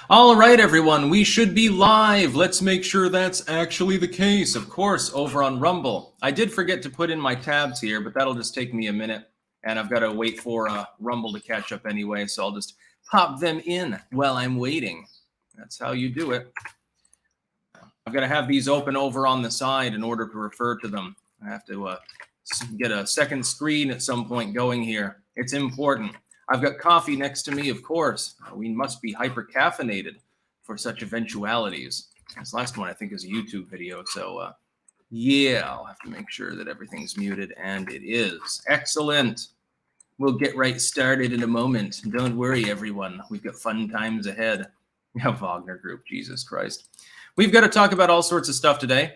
All right, everyone, we should be live. Let's make sure that's actually the case. Of course, over on Rumble. I did forget to put in my tabs here, but that'll just take me a minute. And I've got to wait for Rumble to catch up anyway, so I'll just pop them in while I'm waiting. That's how you do it. I've got to have these open over on the side in order to refer to them. I have to get a second screen at some point going here. It's important. I've got coffee next to me, of course. We must be hyper-caffeinated for such eventualities. This last one, I think, is a YouTube video. So, yeah, I'll have to make sure that everything's muted, and it is. Excellent. We'll get right started in a moment. Don't worry, everyone. We've got fun times ahead. Yeah, Wagner Group, Jesus Christ. We've got to talk about all sorts of stuff today.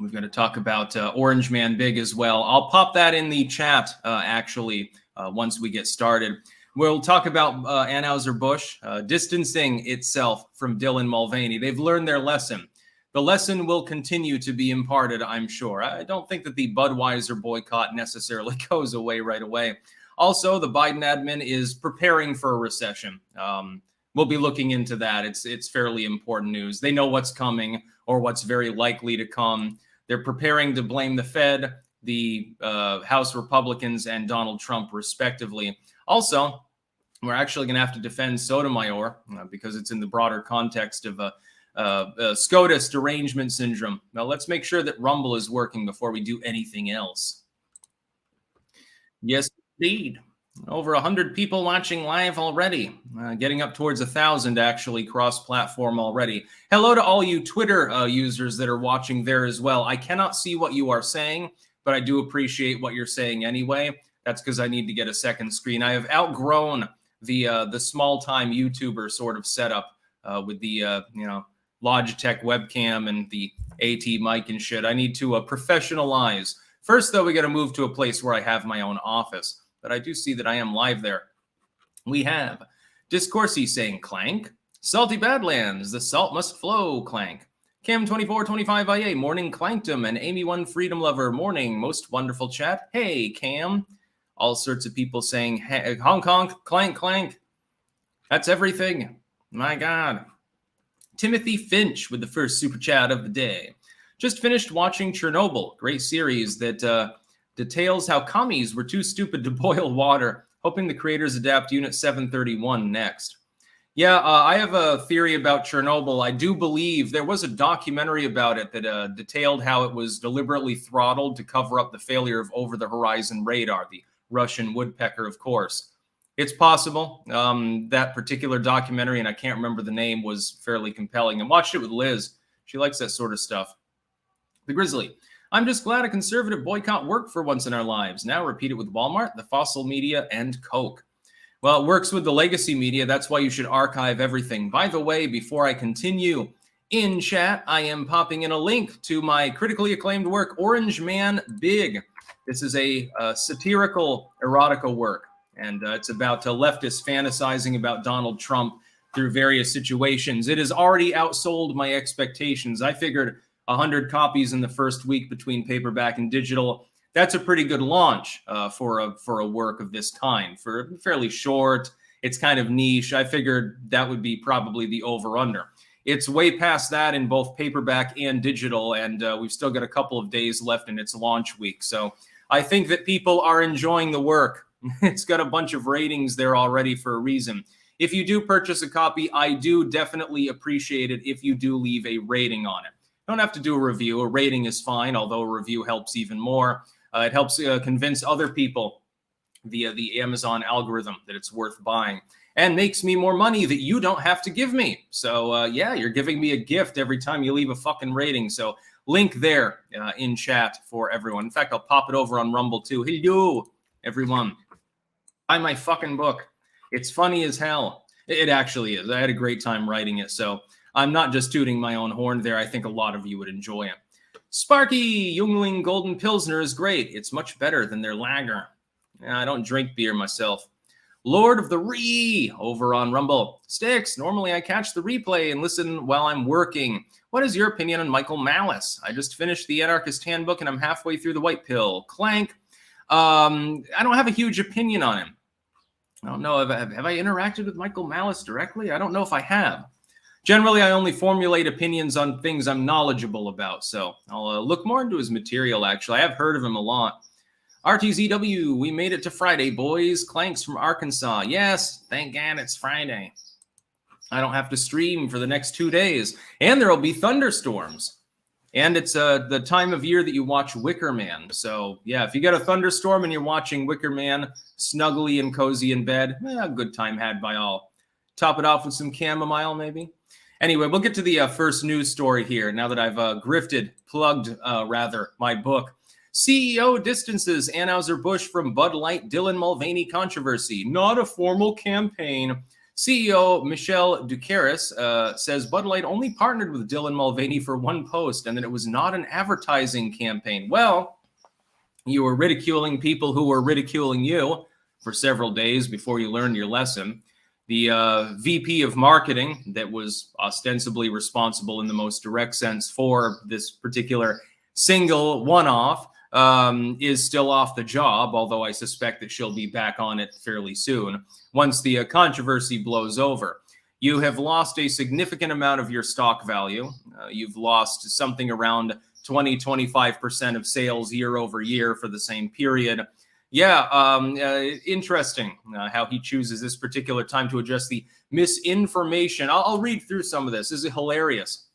We've got to talk about Orange Man Big as well. I'll pop that in the chat, actually, once we get started. We'll talk about Anheuser-Busch distancing itself from Dylan Mulvaney. They've learned their lesson. The lesson will continue to be imparted, I'm sure. I don't think that the Budweiser boycott necessarily goes away right away. Also, the Biden admin is preparing for a recession. We'll be looking into that. It's fairly important news. They know what's coming or what's very likely to come. They're preparing to blame the Fed, the House Republicans, and Donald Trump, respectively. Also, we're actually going to have to defend Sotomayor because it's in the broader context of SCOTUS derangement syndrome. Now, let's make sure that Rumble is working before we do anything else. Yes, indeed. Over 100 people watching live already, getting up towards 1,000 actually cross-platform already. Hello to all you Twitter users that are watching there as well. I cannot see what you are saying, but I do appreciate what you're saying anyway. That's because I need to get a second screen. I have outgrown the small-time YouTuber sort of setup with the Logitech webcam and the AT mic and shit. I need to professionalize. First, though, we got to move to a place where I have my own office. But I do see that I am live there. We have Discoursey saying clank. Salty Badlands, the salt must flow, clank. Cam2425IA, morning clankdom, and Amy1 Freedom Lover, morning, most wonderful chat. Hey, Cam. All sorts of people saying hey, honk honk, clank clank. That's everything. My God. Timothy Finch with the first super chat of the day. Just finished watching Chernobyl, great series that details how commies were too stupid to boil water, hoping the creators adapt Unit 731 next. Yeah, I have a theory about Chernobyl. I do believe there was a documentary about it that detailed how it was deliberately throttled to cover up the failure of over-the-horizon radar, the Russian woodpecker, of course. It's possible. That particular documentary, and I can't remember the name, was fairly compelling. I watched it with Liz. She likes that sort of stuff. The Grizzly. I'm just glad a conservative boycott worked for once in our lives. Now repeat it with Walmart, the fossil media, and Coke. Well, it works with the legacy media. That's why you should archive everything. By the way, before I continue, in chat, I am popping in a link to my critically acclaimed work, Orange Man Big. This is a satirical erotica work, and it's about leftists fantasizing about Donald Trump through various situations. It has already outsold my expectations. I figured 100 copies in the first week between paperback and digital. That's a pretty good launch for a work of this kind. For fairly short, it's kind of niche. I figured that would be probably the over-under. It's way past that in both paperback and digital, and we've still got a couple of days left in its launch week. So I think that people are enjoying the work. It's got a bunch of ratings there already for a reason. If you do purchase a copy, I do definitely appreciate it if you do leave a rating on it. Don't have to do a review. A rating is fine, although a review helps even more. It helps convince other people via the Amazon algorithm that it's worth buying and makes me more money that you don't have to give me. So, yeah, you're giving me a gift every time you leave a fucking rating. So link there in chat for everyone. In fact, I'll pop it over on Rumble too. Hello, everyone. Buy my fucking book. It's funny as hell. It actually is. I had a great time writing it. So I'm not just tooting my own horn there. I think a lot of you would enjoy it. Sparky Jungling Golden Pilsner is great. It's much better than their lager. I don't drink beer myself. Lord of the Re over on Rumble. Sticks, normally I catch the replay and listen while I'm working. What is your opinion on Michael Malice? I just finished the Anarchist Handbook and I'm halfway through the White Pill. Clank. I don't have a huge opinion on him. I don't know. Have I interacted with Michael Malice directly? I don't know if I have. Generally, I only formulate opinions on things I'm knowledgeable about, so I'll look more into his material, actually. I have heard of him a lot. RTZW, we made it to Friday, boys. Clanks from Arkansas. Yes, thank God it's Friday. I don't have to stream for the next 2 days, and there will be thunderstorms. And it's the time of year that you watch Wicker Man. So, yeah, if you get a thunderstorm and you're watching Wicker Man snuggly and cozy in bed, a good time had by all. Top it off with some chamomile, maybe. Anyway, we'll get to the first news story here now that I've plugged my book. CEO distances Anheuser-Busch from Bud Light Dylan Mulvaney controversy. Not a formal campaign. CEO Michelle Ducaris says Bud Light only partnered with Dylan Mulvaney for one post and that it was not an advertising campaign. Well, you were ridiculing people who were ridiculing you for several days before you learned your lesson. The VP of marketing that was ostensibly responsible in the most direct sense for this particular single one-off is still off the job, although I suspect that she'll be back on it fairly soon once the controversy blows over. You have lost a significant amount of your stock value. You've lost something around 20-25% of sales year over year for the same period. Yeah, interesting how he chooses this particular time to address the misinformation. I'll read through some of this. This is hilarious.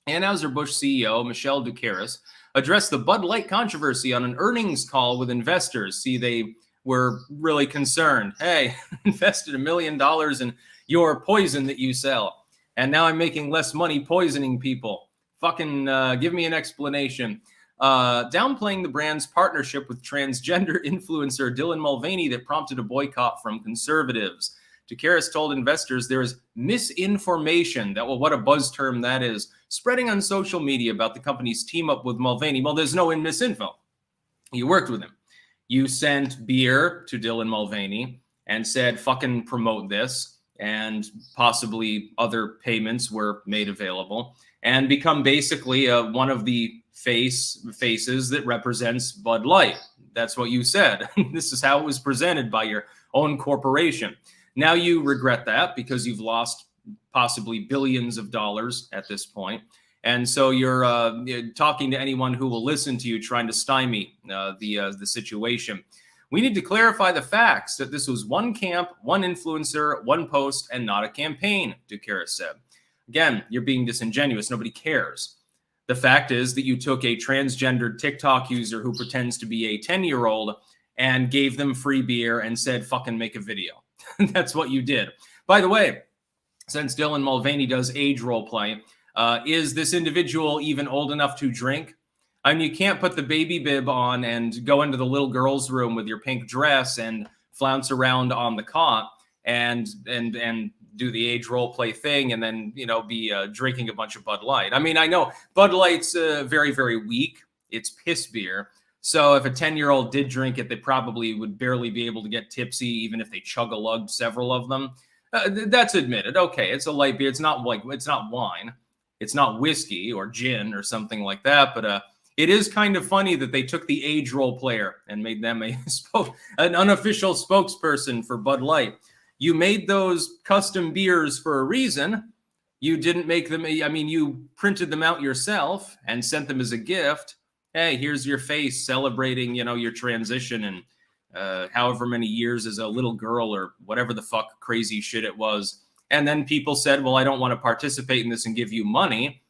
Anheuser-Busch CEO Michelle Ducaris addressed the Bud Light controversy on an earnings call with investors. See, they were really concerned. Hey, invested $1 million in your poison that you sell, and now I'm making less money poisoning people. Fucking give me an explanation. Downplaying the brand's partnership with transgender influencer Dylan Mulvaney that prompted a boycott from conservatives. Ducaris told investors there is misinformation, what a buzz term that is, spreading on social media about the company's team up with Mulvaney. Well, there's no misinfo. You worked with him. You sent beer to Dylan Mulvaney and said, fucking promote this, and possibly other payments were made available, and become basically one of the faces that represents Bud Light. That's what you said. This is how it was presented by your own corporation. Now you regret that because you've lost possibly billions of dollars at this point. And so you're talking to anyone who will listen to you, trying to stymie the situation. We need to clarify the facts that this was one camp, one influencer, one post, and not a campaign, Ducaris said. Again, you're being disingenuous. Nobody cares. The fact is that you took a transgendered TikTok user who pretends to be a 10-year-old and gave them free beer and said, fucking make a video. That's what you did. By the way, since Dylan Mulvaney does age role play, is this individual even old enough to drink? I mean, you can't put the baby bib on and go into the little girl's room with your pink dress and flounce around on the cot and do the age role play thing and then, be drinking a bunch of Bud Light. I mean, I know Bud Light's very, very weak. It's piss beer. So if a 10-year-old did drink it, they probably would barely be able to get tipsy, even if they chug-a-lugged several of them. That's admitted. Okay, it's a light beer. It's not wine. It's not whiskey or gin or something like that. But it is kind of funny that they took the age role player and made them an unofficial spokesperson for Bud Light. You made those custom beers for a reason. You didn't make them. I mean, you printed them out yourself and sent them as a gift. Hey, here's your face celebrating, your transition and however many years as a little girl or whatever the fuck crazy shit it was. And then people said, well, I don't want to participate in this and give you money.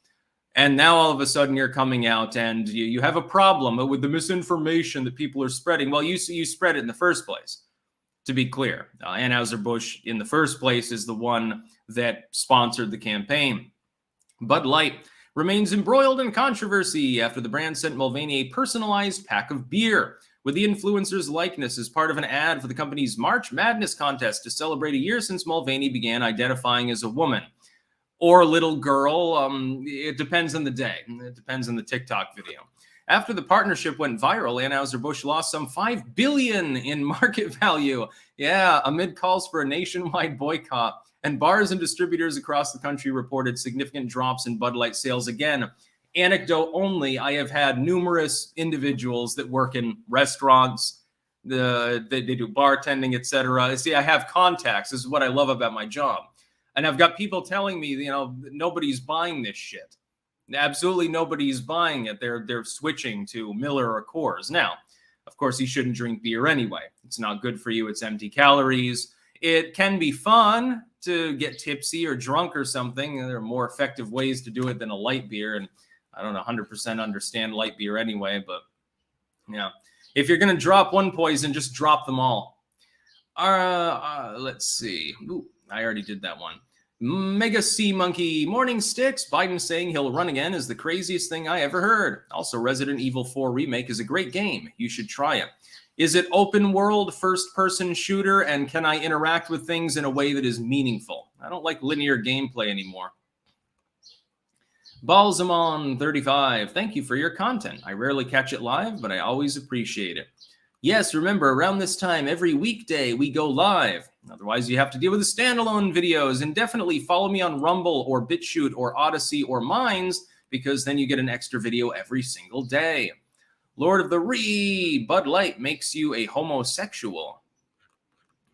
And now all of a sudden you're coming out and you have a problem with the misinformation that people are spreading. Well, you spread it in the first place. To be clear, Anheuser-Busch in the first place is the one that sponsored the campaign. Bud Light remains embroiled in controversy after the brand sent Mulvaney a personalized pack of beer with the influencer's likeness as part of an ad for the company's March Madness contest to celebrate a year since Mulvaney began identifying as a woman or little girl. It depends on the day. It depends on the TikTok video. After the partnership went viral, Anheuser-Busch lost some $5 billion in market value. Yeah, amid calls for a nationwide boycott. And bars and distributors across the country reported significant drops in Bud Light sales. Again, anecdote only, I have had numerous individuals that work in restaurants, They do bartending, etc. See, I have contacts. This is what I love about my job. And I've got people telling me, nobody's buying this shit. Absolutely nobody's buying it. They're switching to Miller or Coors. Now, of course, you shouldn't drink beer anyway. It's not good for you. It's empty calories. It can be fun to get tipsy or drunk or something. There are more effective ways to do it than a light beer. And I don't 100% understand light beer anyway, but yeah. If you're going to drop one poison, just drop them all. Let's see. Ooh, I already did that one. Mega Sea Monkey, morning sticks. Biden saying he'll run again is the craziest thing I ever heard. Also, Resident Evil 4 Remake is a great game. You should try it. Is it open world, first person shooter, and can I interact with things in a way that is meaningful? I don't like linear gameplay anymore. Balsamon 35, thank you for your content. I rarely catch it live, but I always appreciate it. Yes, remember, around this time, every weekday, we go live. Otherwise, you have to deal with the standalone videos. And definitely follow me on Rumble or BitChute or Odyssey or Minds, because then you get an extra video every single day. Lord of the Bud Light makes you a homosexual.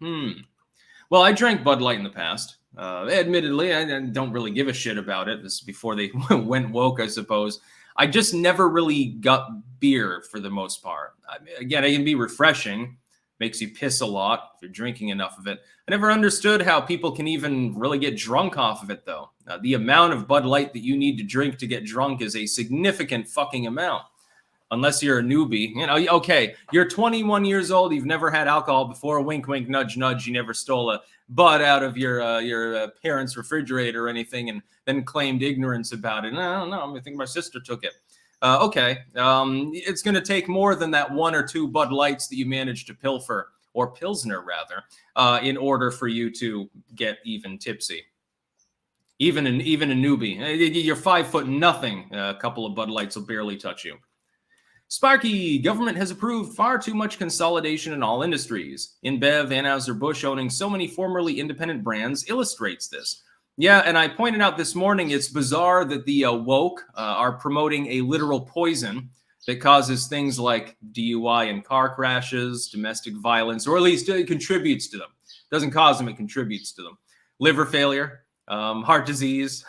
Well, I drank Bud Light in the past. Admittedly, I don't really give a shit about it. This is before they went woke, I suppose. I just never really got beer for the most part. Again, it can be refreshing. Makes you piss a lot if you're drinking enough of it. I never understood how people can even really get drunk off of it, though. The amount of Bud Light that you need to drink to get drunk is a significant fucking amount. Unless you're a newbie. Okay, you're 21 years old, you've never had alcohol before, wink, wink, nudge, nudge, you never stole a Bud out of your parents' refrigerator or anything and then claimed ignorance about it. I don't know, I think my sister took it. Okay, it's going to take more than that 1 or 2 Bud Lights that you managed to pilfer, or Pilsner rather, in order for you to get even tipsy. Even a newbie. You're 5 foot nothing. A couple of Bud Lights will barely touch you. Sparky, government has approved far too much consolidation in all industries. InBev, Anheuser-Busch owning so many formerly independent brands illustrates this. Yeah, and I pointed out this morning, it's bizarre that the woke are promoting a literal poison that causes things like DUI and car crashes, domestic violence, or at least it contributes to them. Doesn't cause them, it contributes to them. Liver failure, heart disease,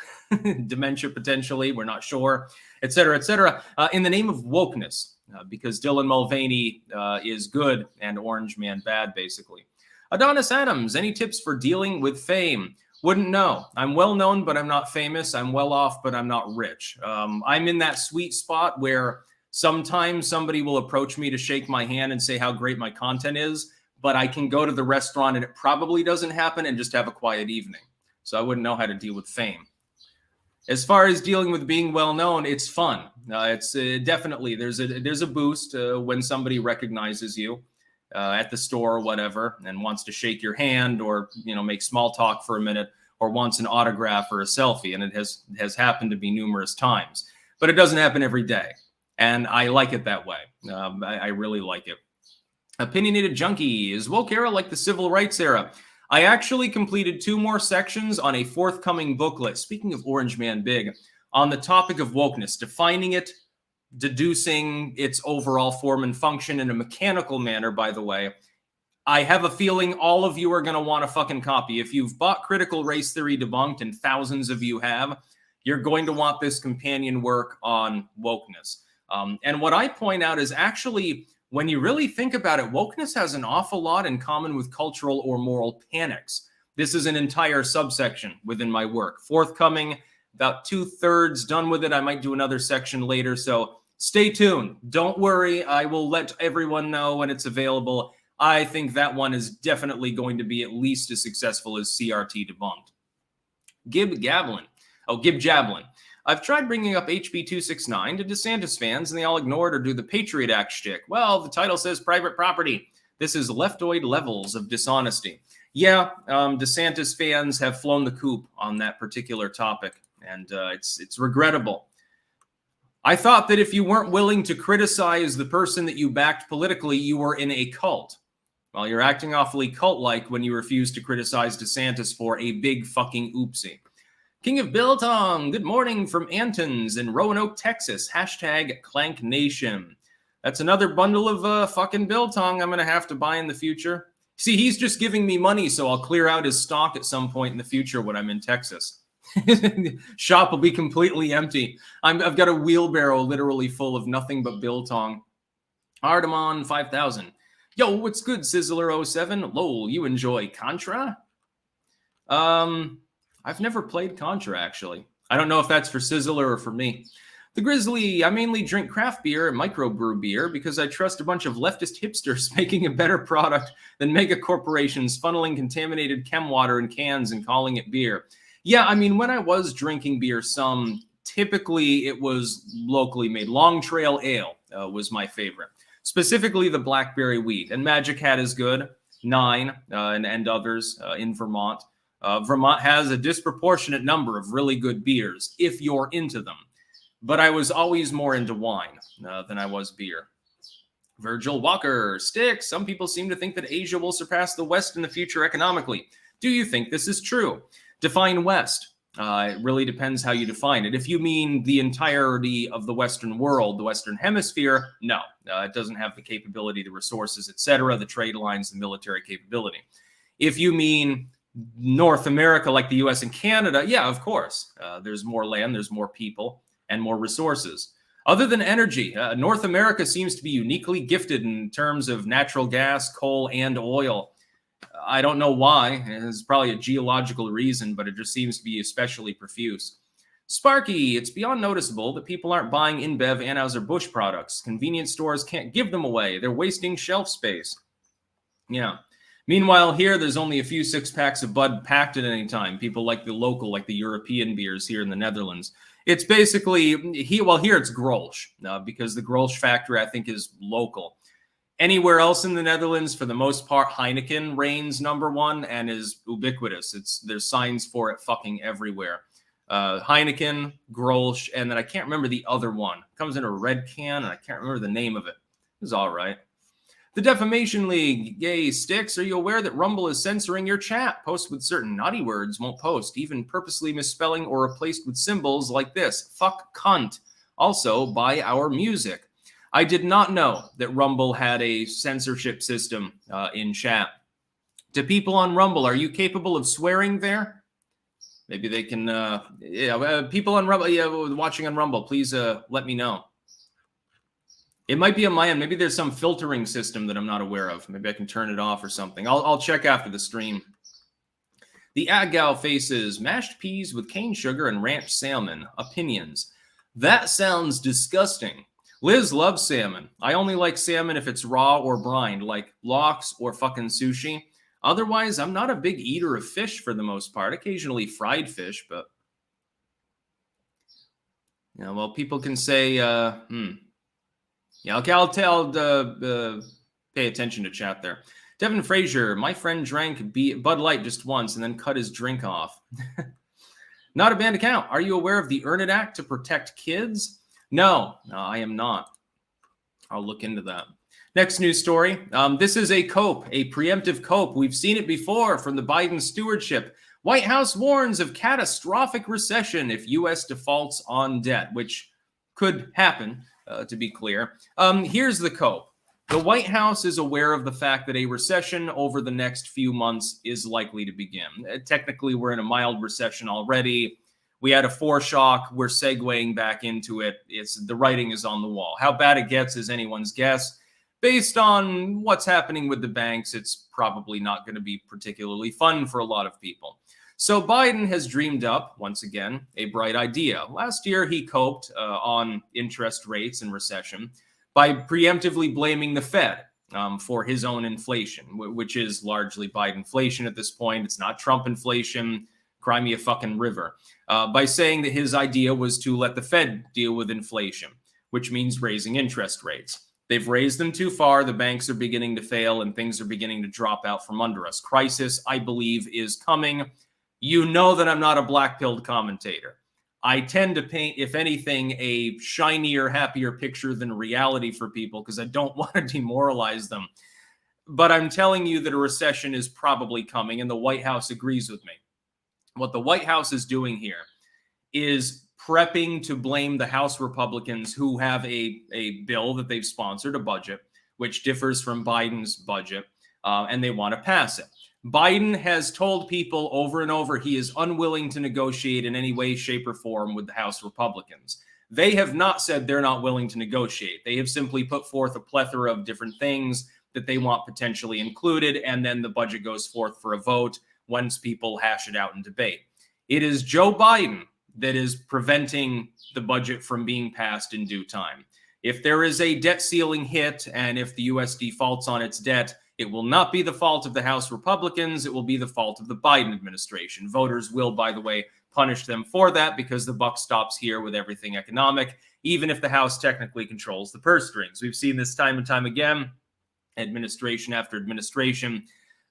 dementia potentially, we're not sure, et cetera, in the name of wokeness, because Dylan Mulvaney is good and Orange Man bad, basically. Adonis Adams, any tips for dealing with fame? Wouldn't know. I'm well known, but I'm not famous. I'm well off, but I'm not rich. I'm in that sweet spot where sometimes somebody will approach me to shake my hand and say how great my content is, but I can go to the restaurant and it probably doesn't happen and just have a quiet evening. So I wouldn't know how to deal with fame. As far as dealing with being well known, it's fun. It's definitely there's a boost when somebody recognizes you at the store or whatever and wants to shake your hand or make small talk for a minute or wants an autograph or a selfie, and it has happened to be numerous times. But it doesn't happen every day, and I like it that way. I really like it. Opinionated Junkie, is woke era like the civil rights era? I actually completed 2 more sections on a forthcoming booklet, speaking of Orange Man Big, on the topic of wokeness, defining it, deducing its overall form and function in a mechanical manner, by the way. I have a feeling all of you are going to want a fucking copy. If you've bought Critical Race Theory Debunked, and thousands of you have, you're going to want this companion work on wokeness. And what I point out is actually, when you really think about it, wokeness has an awful lot in common with cultural or moral panics. This is an entire subsection within my work. Forthcoming, about 2/3 done with it. I might do another section later, so stay tuned. Don't worry, I will let everyone know when it's available. I think that one is definitely going to be at least as successful as CRT Debunked. Gib Jablin. I've tried bringing up HB 269 to DeSantis fans, and they all ignore it or do the Patriot Act shtick. Well, the title says private property. This is leftoid levels of dishonesty. Yeah, DeSantis fans have flown the coop on that particular topic, and it's regrettable. I thought that if you weren't willing to criticize the person that you backed politically, you were in a cult. Well, you're acting awfully cult-like when you refuse to criticize DeSantis for a big fucking oopsie. King of Biltong, good morning from Antons in Roanoke, Texas. #ClankNation. That's another bundle of fucking biltong I'm going to have to buy in the future. See, he's just giving me money, so I'll clear out his stock at some point in the future when I'm in Texas. Shop will be completely empty. I've got a wheelbarrow literally full of nothing but biltong. Ardamon 5000. Yo, what's good, Sizzler07? Lol, you enjoy Contra? I've never played Contra, actually. I don't know if that's for Sizzler or for me. The Grizzly, I mainly drink craft beer and microbrew beer because I trust a bunch of leftist hipsters making a better product than mega corporations funneling contaminated chem water in cans and calling it beer. Yeah, I mean, when I was drinking beer, typically it was locally made. Long Trail Ale was my favorite, specifically the blackberry wheat. And Magic Hat is good, 9, and others in Vermont. Vermont has a disproportionate number of really good beers if you're into them. But I was always more into wine than I was beer. Virgil Walker, Sticks. Some people seem to think that Asia will surpass the West in the future economically. Do you think this is true? Define West. It really depends how you define it. If you mean the entirety of the Western world, the Western Hemisphere, no. It doesn't have the capability, the resources, etc., the trade lines, the military capability. If you mean North America, like the U.S. and Canada, yeah, of course. There's more land, there's more people, and more resources. Other than energy, North America seems to be uniquely gifted in terms of natural gas, coal, and oil. I don't know why. There's probably a geological reason, but it just seems to be especially profuse. Sparky, it's beyond noticeable that people aren't buying InBev Anheuser-Busch products. Convenience stores can't give them away. They're wasting shelf space. Yeah. Meanwhile, here, there's only a few six-packs of Bud packed at any time. People like the local, like the European beers here in the Netherlands. It's basically, here it's Grolsch, because the Grolsch factory, I think, is local. Anywhere else in the Netherlands, for the most part, Heineken reigns #1 and is ubiquitous. There's signs for it fucking everywhere. Heineken, Grolsch, and then I can't remember the other one. It comes in a red can, and I can't remember the name of it. It was all right. The Defamation League, yay, Sticks. Are you aware that Rumble is censoring your chat? Posts with certain naughty words won't post, even purposely misspelling or replaced with symbols like this. Fuck cunt. Also, buy our music. I did not know that Rumble had a censorship system in chat. To people on Rumble, are you capable of swearing there? Maybe they can, people on Rumble, watching on Rumble, please let me know. It might be on my end. Maybe there's some filtering system that I'm not aware of. Maybe I can turn it off or something. I'll check after the stream. The Agao faces mashed peas with cane sugar and ranch salmon. Opinions. That sounds disgusting. Liz loves salmon. I only like salmon if it's raw or brined, like lox or fucking sushi. Otherwise, I'm not a big eater of fish for the most part. Occasionally fried fish, but... Yeah, well, people can say, Yeah, okay, I'll pay attention to chat there. Devin Frazier, my friend drank Bud Light just once and then cut his drink off. Not a banned account. Are you aware of the Earn It Act to protect kids? No, I am not. I'll look into that. Next news story. This is a cope, a preemptive cope. We've seen it before from the Biden stewardship. White House warns of catastrophic recession if U.S. defaults on debt, which could happen, to be clear. Here's the cope. The White House is aware of the fact that a recession over the next few months is likely to begin. Technically, we're in a mild recession already. We had a foreshock. We're segueing back into it. The writing is on the wall. How bad it gets is anyone's guess. Based on what's happening with the banks, it's probably not going to be particularly fun for a lot of people. So Biden has dreamed up, once again, a bright idea. Last year, he coped on interest rates and recession by preemptively blaming the Fed for his own inflation, which is largely Bidenflation at this point. It's not Trump inflation. Cry me a fucking river. By saying that his idea was to let the Fed deal with inflation, which means raising interest rates. They've raised them too far. The banks are beginning to fail and things are beginning to drop out from under us. Crisis, I believe, is coming. You know that I'm not a black-pilled commentator. I tend to paint, if anything, a shinier, happier picture than reality for people because I don't want to demoralize them. But I'm telling you that a recession is probably coming, and the White House agrees with me. What the White House is doing here is prepping to blame the House Republicans who have a bill that they've sponsored, a budget, which differs from Biden's budget, and they want to pass it. Biden has told people over and over he is unwilling to negotiate in any way, shape, or form with the House Republicans. They have not said they're not willing to negotiate. They have simply put forth a plethora of different things that they want potentially included, and then the budget goes forth for a vote once people hash it out in debate. It is Joe Biden that is preventing the budget from being passed in due time. If there is a debt ceiling hit and if the U.S. defaults on its debt, it will not be the fault of the House Republicans. It will be the fault of the Biden administration. Voters will, by the way, punish them for that because the buck stops here with everything economic, even if the House technically controls the purse strings. We've seen this time and time again, administration after administration.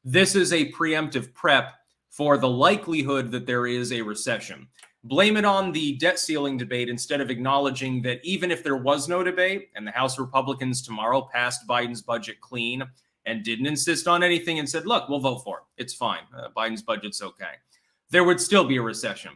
This is a preemptive prep for the likelihood that there is a recession. Blame it on the debt ceiling debate instead of acknowledging that even if there was no debate and the House Republicans tomorrow passed Biden's budget clean and didn't insist on anything and said, look, we'll vote for it. It's fine. Biden's budget's okay. There would still be a recession.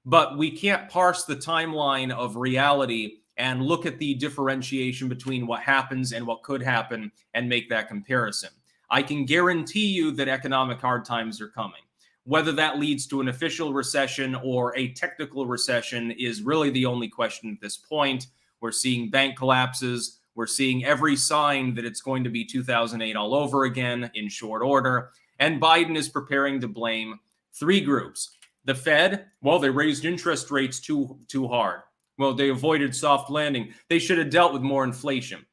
But we can't parse the timeline of reality and look at the differentiation between what happens and what could happen and make that comparison. I can guarantee you that economic hard times are coming. Whether that leads to an official recession or a technical recession is really the only question at this point. We're seeing bank collapses. We're seeing every sign that it's going to be 2008 all over again in short order. And Biden is preparing to blame three groups. The Fed, well, they raised interest rates too hard. Well, they avoided soft landing. They should have dealt with more inflation.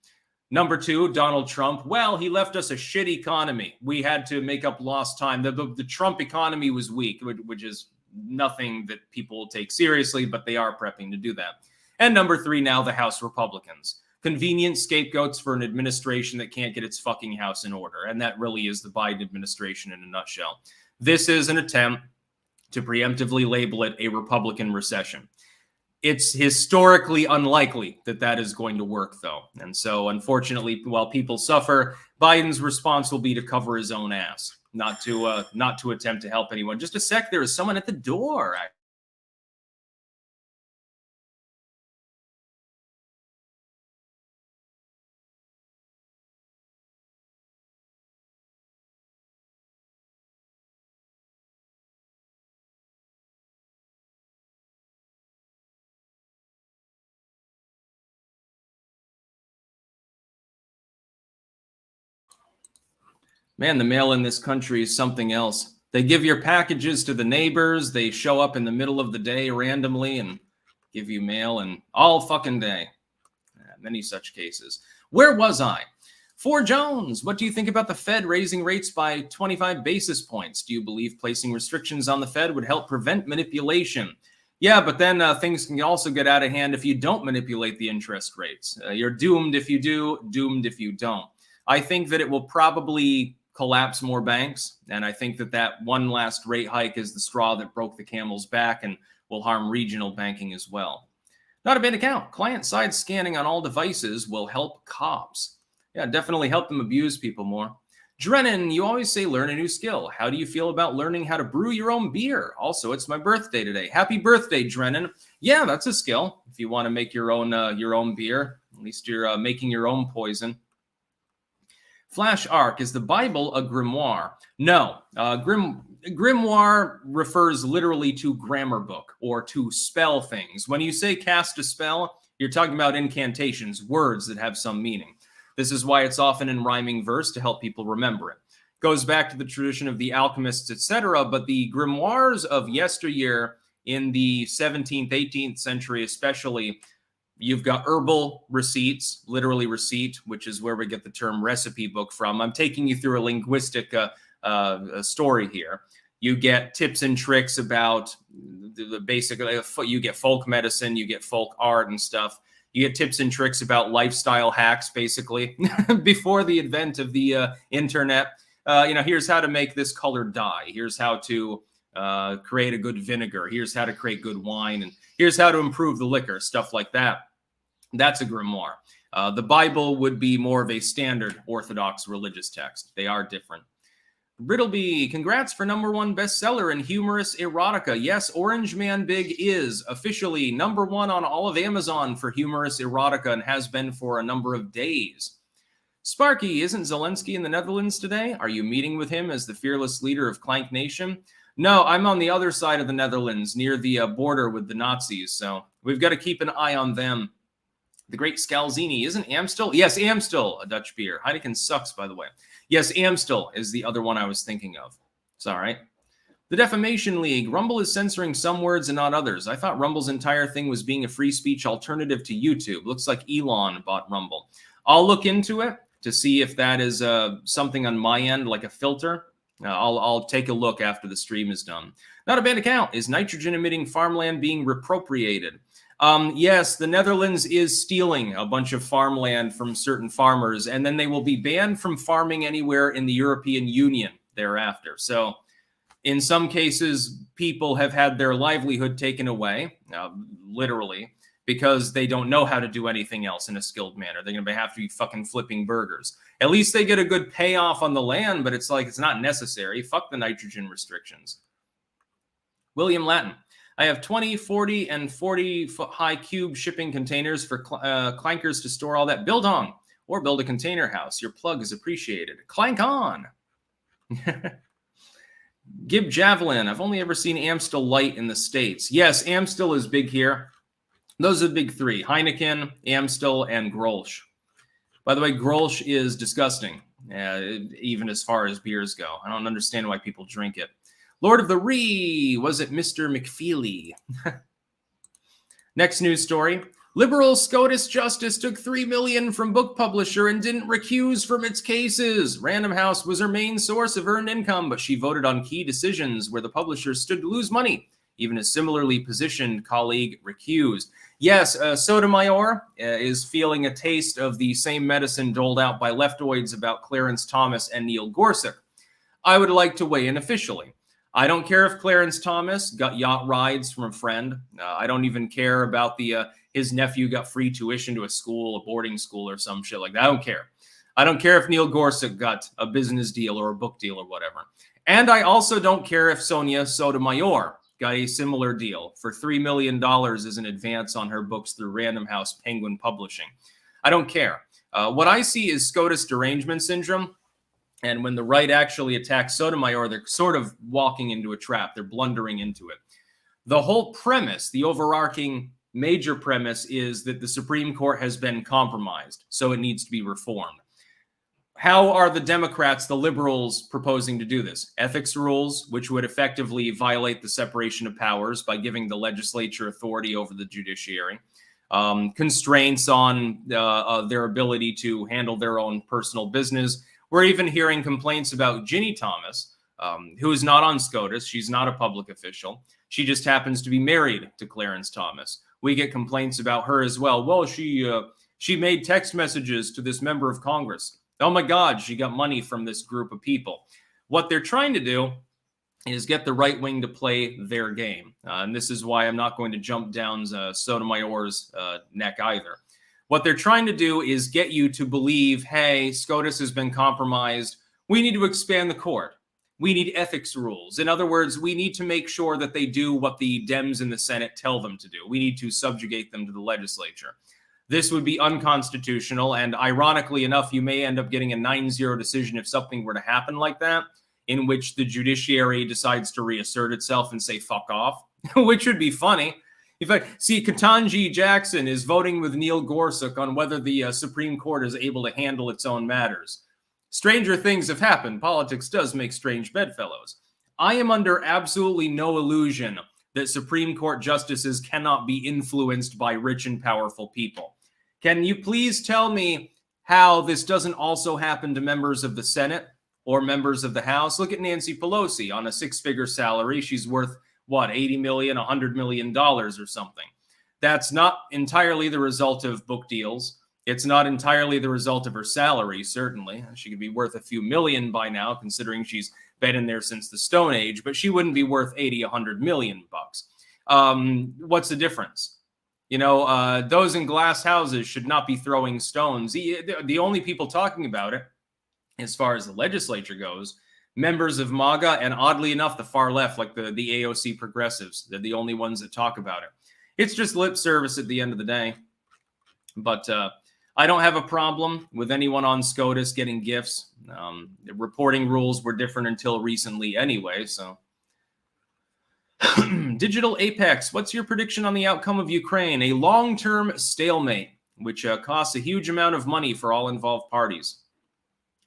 Number two, Donald Trump. Well, he left us a shit economy. We had to make up lost time. The Trump economy was weak, which is nothing that people will take seriously, but they are prepping to do that. And number three, now the House Republicans. Convenient scapegoats for an administration that can't get its fucking house in order. And that really is the Biden administration in a nutshell. This is an attempt to preemptively label it a Republican recession. It's historically unlikely that that is going to work, though. And so, unfortunately, while people suffer, Biden's response will be to cover his own ass, not to attempt to help anyone. Just a sec, there is someone at the door. Man, the mail in this country is something else. They give your packages to the neighbors. They show up in the middle of the day randomly and give you mail and all fucking day. Many such cases. Where was I? For Jones, what do you think about the Fed raising rates by 25 basis points? Do you believe placing restrictions on the Fed would help prevent manipulation? Yeah, but then things can also get out of hand if you don't manipulate the interest rates. You're doomed if you do, doomed if you don't. I think that it will probably collapse more banks. And I think that that one last rate hike is the straw that broke the camel's back and will harm regional banking as well. Not a bad account. Client-side scanning on all devices will help cops. Yeah, definitely help them abuse people more. Drennan, you always say learn a new skill. How do you feel about learning how to brew your own beer? Also, it's my birthday today. Happy birthday, Drennan. Yeah, that's a skill. If you want to make your own beer, at least you're making your own poison. Flash Arc, is the Bible a grimoire? No. Grimoire refers literally to grammar book or to spell things. When you say cast a spell, you're talking about incantations, words that have some meaning. This is why it's often in rhyming verse to help people remember it. Goes back to the tradition of the alchemists, etc., but the grimoires of yesteryear in the 17th, 18th century especially, you've got herbal receipts, literally receipt, which is where we get the term recipe book from. I'm taking you through a linguistic story here. You get tips and tricks about the basic, you get folk medicine, you get folk art and stuff. You get tips and tricks about lifestyle hacks, basically, before the advent of the internet. Here's how to make this color dye. Here's how to create a good vinegar. Here's how to create good wine. And here's how to improve the liquor, stuff like that. That's a grimoire. The Bible would be more of a standard Orthodox religious text. They are different. Brittleby, congrats for #1 bestseller in humorous erotica. Yes, Orange Man Big is officially #1 on all of Amazon for humorous erotica and has been for a number of days. Sparky, isn't Zelensky in the Netherlands today? Are you meeting with him as the fearless leader of Clank Nation? No, I'm on the other side of the Netherlands, near the border with the Nazis, so we've got to keep an eye on them. The great Scalzini, isn't Amstel? Yes, Amstel, a Dutch beer. Heineken sucks, by the way. Yes, Amstel is the other one I was thinking of. It's all right. The Defamation League. Rumble is censoring some words and not others. I thought Rumble's entire thing was being a free speech alternative to YouTube. Looks like Elon bought Rumble. I'll look into it to see if that is something on my end, like a filter. I'll take a look after the stream is done. Not a bad account. Is nitrogen-emitting farmland being reappropriated? Yes, the Netherlands is stealing a bunch of farmland from certain farmers, and then they will be banned from farming anywhere in the European Union thereafter. So in some cases, people have had their livelihood taken away, literally, because they don't know how to do anything else in a skilled manner. They're going to have to be fucking flipping burgers. At least they get a good payoff on the land, but it's like it's not necessary. Fuck the nitrogen restrictions. William Latin. I have 20, 40, and 40-foot high cube shipping containers for clankers to store all that. Build on or build a container house. Your plug is appreciated. Clank on. Gib Javelin. I've only ever seen Amstel Light in the States. Yes, Amstel is big here. Those are the big three. Heineken, Amstel, and Grolsch. By the way, Grolsch is disgusting, even as far as beers go. I don't understand why people drink it. Lord of the Ree, was it Mr. McFeely? Next news story. Liberal SCOTUS justice took $3 million from book publisher and didn't recuse from its cases. Random House was her main source of earned income, but she voted on key decisions where the publisher stood to lose money. Even a similarly positioned colleague recused. Yes, Sotomayor is feeling a taste of the same medicine doled out by leftoids about Clarence Thomas and Neil Gorsuch. I would like to weigh in officially. I don't care if Clarence Thomas got yacht rides from a friend. I don't even care about his nephew got free tuition to a school, a boarding school or some shit like that. I don't care. I don't care if Neil Gorsuch got a business deal or a book deal or whatever. And I also don't care if Sonia Sotomayor got a similar deal for $3 million as an advance on her books through Random House Penguin Publishing. I don't care. What I see is SCOTUS derangement syndrome. And when the right actually attacks Sotomayor, they're sort of walking into a trap. They're blundering into it. The whole premise, the overarching major premise, is that the Supreme Court has been compromised, so it needs to be reformed. How are the Democrats, the liberals, proposing to do this? Ethics rules, which would effectively violate the separation of powers by giving the legislature authority over the judiciary. Constraints on their ability to handle their own personal business. We're even hearing complaints about Ginny Thomas, who is not on SCOTUS. She's not a public official. She just happens to be married to Clarence Thomas. We get complaints about her as well. Well, she made text messages to this member of Congress. Oh my God, she got money from this group of people. What they're trying to do is get the right wing to play their game. And this is why I'm not going to jump down Sotomayor's neck either. What they're trying to do is get you to believe, hey, SCOTUS has been compromised. We need to expand the court. We need ethics rules. In other words, we need to make sure that they do what the Dems in the Senate tell them to do. We need to subjugate them to the legislature. This would be unconstitutional, and ironically enough, you may end up getting a 9-0 decision if something were to happen like that, in which the judiciary decides to reassert itself and say, fuck off, which would be funny. In fact, see, Ketanji Jackson is voting with Neil Gorsuch on whether the Supreme Court is able to handle its own matters. Stranger things have happened. Politics does make strange bedfellows. I am under absolutely no illusion that Supreme Court justices cannot be influenced by rich and powerful people. Can you please tell me how this doesn't also happen to members of the Senate or members of the House? Look at Nancy Pelosi on a 6-figure salary. She's worth what, $80 million, $100 million or something. That's not entirely the result of book deals. It's not entirely the result of her salary, certainly. She could be worth a few million by now, considering she's been in there since the Stone Age, but she wouldn't be worth 80, 100 million bucks. What's the difference? You know, those in glass houses should not be throwing stones. The only people talking about it, as far as the legislature goes, members of MAGA, and oddly enough, the far left, like the AOC progressives. They're the only ones that talk about it. It's just lip service at the end of the day. But I don't have a problem with anyone on SCOTUS getting gifts. The reporting rules were different until recently anyway, so. Digital Apex, what's your prediction on the outcome of Ukraine? A long-term stalemate, which costs a huge amount of money for all involved parties.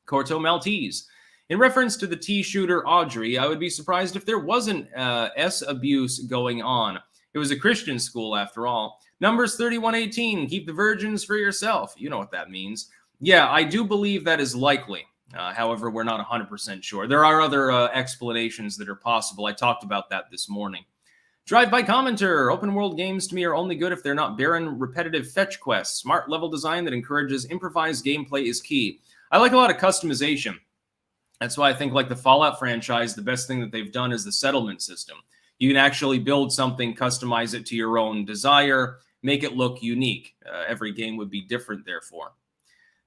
Corto Maltese, in reference to the tea shooter Audrey, I would be surprised if there wasn't S abuse going on. It was a Christian school after all. Numbers 3118, keep the virgins for yourself. You know what that means. Yeah, I do believe that is likely. However, we're not 100% sure. There are other explanations that are possible. I talked about that this morning. Drive-by commenter. Open world games to me are only good if they're not barren, repetitive fetch quests. Smart level design that encourages improvised gameplay is key. I like a lot of customization. That's why I think, like the Fallout franchise, the best thing that they've done is the settlement system. You can actually build something, customize it to your own desire, make it look unique. Every game would be different, therefore.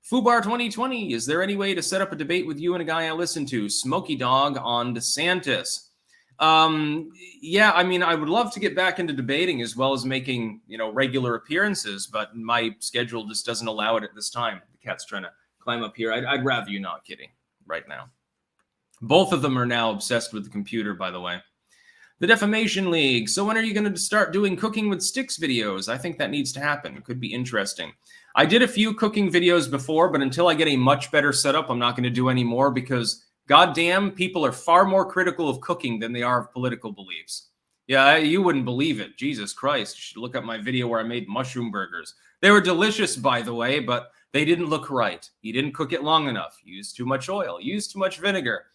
Fubar 2020, is there any way to set up a debate with you and a guy I listen to, Smokey Dog on DeSantis? Yeah, I mean, I would love to get back into debating as well as making, regular appearances, but my schedule just doesn't allow it at this time. The cat's trying to climb up here. I'd rather you not, Kitty, right now. Both of them are now obsessed with the computer, by the way. The Defamation League. So when are you going to start doing cooking with sticks videos? I think that needs to happen. It could be interesting. I did a few cooking videos before, but until I get a much better setup, I'm not going to do any more because, goddamn, people are far more critical of cooking than they are of political beliefs. Yeah, you wouldn't believe it. Jesus Christ. You should look up my video where I made mushroom burgers. They were delicious, by the way, but they didn't look right. You didn't cook it long enough. You used too much oil. You used too much vinegar.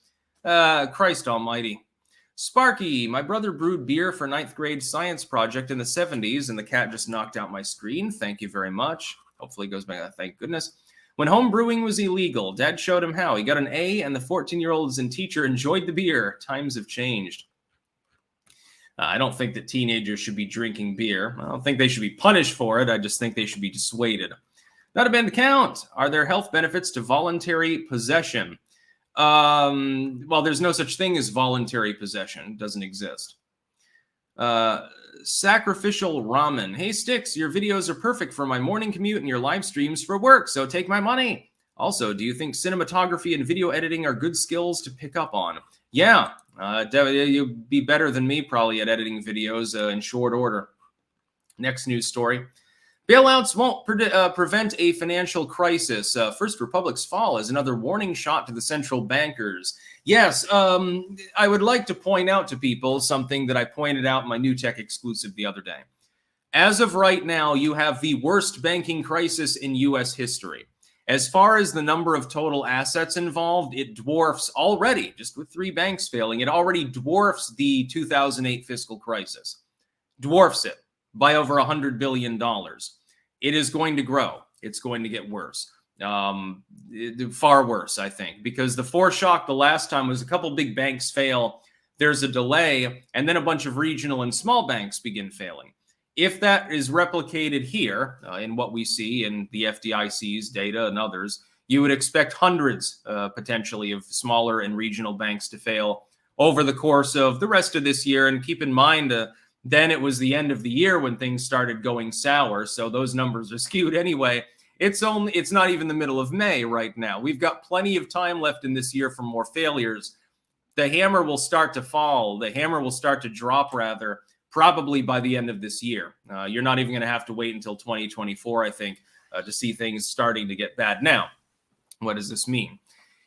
Christ almighty. Sparky, my brother brewed beer for 9th grade science project in the 70s, and the cat just knocked out my screen. Thank you very much. Hopefully it goes back. Thank goodness. When home brewing was illegal, Dad showed him how. He got an A, and the 14-year-olds and teacher enjoyed the beer. Times have changed. I don't think that teenagers should be drinking beer. I don't think they should be punished for it. I just think they should be dissuaded. Not a band account. Are there health benefits to voluntary possession? Well, there's no such thing as voluntary possession. It doesn't exist. Sacrificial Ramen. Hey, Sticks, your videos are perfect for my morning commute and your live streams for work, so take my money. Also, do you think cinematography and video editing are good skills to pick up on? Yeah, you'd be better than me probably at editing videos in short order. Next news story. Bailouts won't prevent a financial crisis. First Republic's fall is another warning shot to the central bankers. Yes, I would like to point out to people something that I pointed out in my New Tech exclusive the other day. As of right now, you have the worst banking crisis in U.S. history. As far as the number of total assets involved, it dwarfs already, just with 3 banks failing, it already dwarfs the 2008 fiscal crisis. Dwarfs it by over $100 billion. It is going to grow. It's going to get worse. Far worse, I think, because the foreshock the last time was a couple big banks fail, there's a delay, and then a bunch of regional and small banks begin failing. If that is replicated here in what we see in the FDIC's data and others, you would expect hundreds potentially of smaller and regional banks to fail over the course of the rest of this year. And keep in mind, then it was the end of the year when things started going sour. So those numbers are skewed anyway. It's not even the middle of May right now. We've got plenty of time left in this year for more failures. The hammer will start to fall. The hammer will start to drop, rather, probably by the end of this year. You're not even going to have to wait until 2024, I think, to see things starting to get bad. Now, what does this mean?